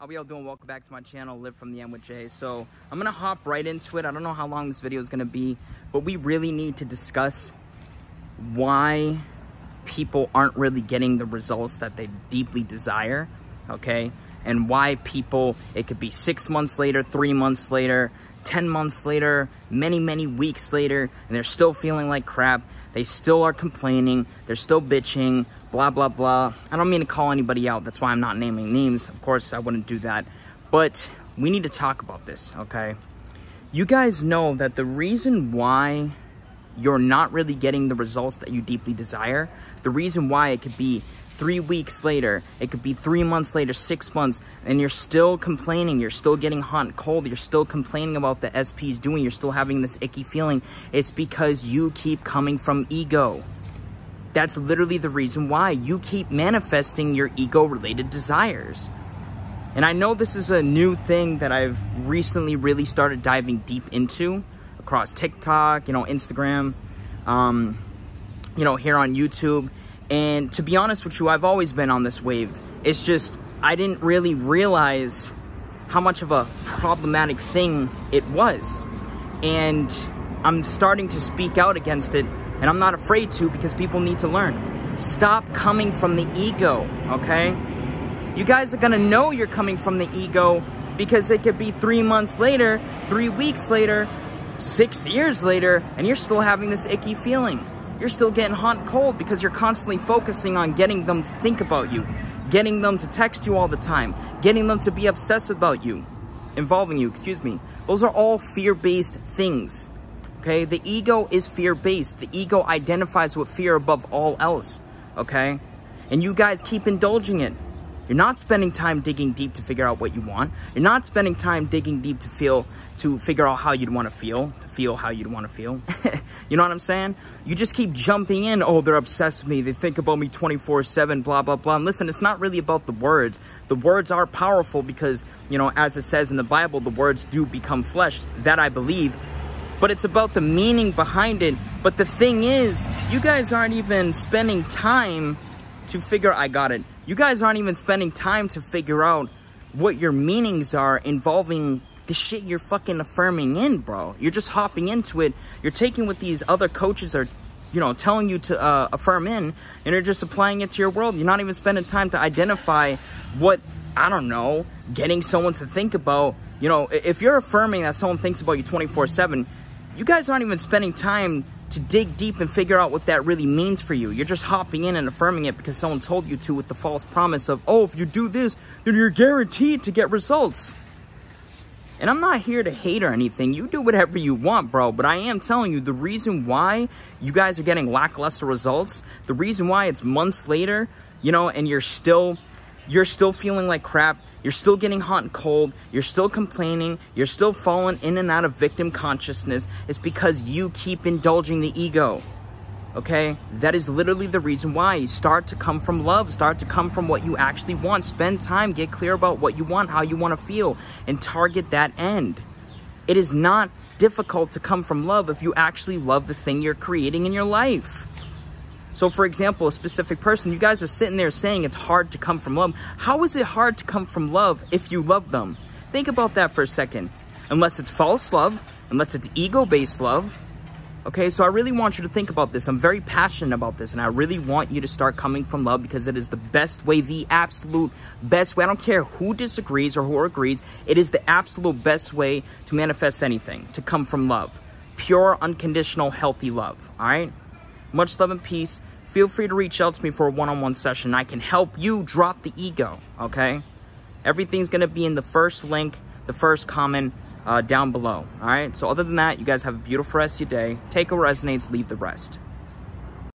How we all doing? Welcome back to my channel, Live from the End with Jay. So I'm gonna hop right into it. I don't know how long this video is gonna be, but we really need to discuss why people aren't really getting the results that they deeply desire, okay? And why people, it could be 6 months later, 3 months later, 10 months later, many weeks later, and they're still feeling like crap. They still are complaining. They're still bitching, blah, blah, blah. I don't mean to call anybody out. That's why I'm not naming names. Of course, I wouldn't do that. But we need to talk about this, okay? You guys know that the reason why you're not really getting the results that you deeply desire, the reason why it could be 3 weeks later, it could be 3 months later, 6 months, and you're still complaining, you're still getting hot and cold, you're still complaining about the SP's doing, you're still having this icky feeling, it's because you keep coming from ego. That's literally the reason why. You keep manifesting your ego-related desires. And I know this is a new thing that I've recently really started diving deep into across TikTok, Instagram, here on YouTube. And to be honest with you, I've always been on this wave. It's just, I didn't really realize how much of a problematic thing it was. And I'm starting to speak out against it, and I'm not afraid to, because people need to learn. Stop coming from the ego, okay? You guys are gonna know you're coming from the ego because it could be 3 months later, 3 weeks later, 6 years later, and you're still having this icky feeling. You're still getting hot and cold because you're constantly focusing on getting them to think about you, getting them to text you all the time, getting them to be obsessed about you, involving you, excuse me. Those are all fear-based things, okay? The ego is fear-based. The ego identifies with fear above all else, okay? And you guys keep indulging it. You're not spending time digging deep to figure out what you want. You're not spending time digging deep to figure out how you'd want to feel how you'd want to feel. You know what I'm saying? You just keep jumping in. Oh, they're obsessed with me. They think about me 24/7, blah, blah, blah. And listen, it's not really about the words. The words are powerful because, as it says in the Bible, the words do become flesh. That I believe. But it's about the meaning behind it. But the thing is, you guys aren't even spending time to figure, I got it. You guys aren't even spending time to figure out what your meanings are involving the shit you're fucking affirming in, bro. You're just hopping into it. You're taking what these other coaches are, telling you to affirm in, and you're just applying it to your world. You're not even spending time to identify what, I don't know, getting someone to think about. If you're affirming that someone thinks about you 24/7, you guys aren't even spending time to dig deep and figure out what that really means for you. You're just hopping in and affirming it because someone told you to, with the false promise of, oh, if you do this, then you're guaranteed to get results. And I'm not here to hate or anything. You do whatever you want, bro. But I am telling you, the reason why you guys are getting lackluster results, the reason why it's months later, and you're still feeling like crap, you're still getting hot and cold, you're still complaining, you're still falling in and out of victim consciousness, is because you keep indulging the ego, okay? That is literally the reason why. Start to come from love, start to come from what you actually want. Spend time, get clear about what you want, how you want to feel, and target that end. It is not difficult to come from love if you actually love the thing you're creating in your life. So, for example, a specific person, you guys are sitting there saying it's hard to come from love. How is it hard to come from love if you love them? Think about that for a second. Unless it's false love, unless it's ego-based love. Okay, so I really want you to think about this. I'm very passionate about this, and I really want you to start coming from love because it is the best way, the absolute best way. I don't care who disagrees or who agrees. It is the absolute best way to manifest anything, to come from love. Pure, unconditional, healthy love, all right? Much love and peace. Feel free to reach out to me for a one-on-one session. I can help you drop the ego, okay? Everything's going to be in the first link, the first comment down below, all right? So other than that, you guys have a beautiful rest of your day. Take what resonates, leave the rest.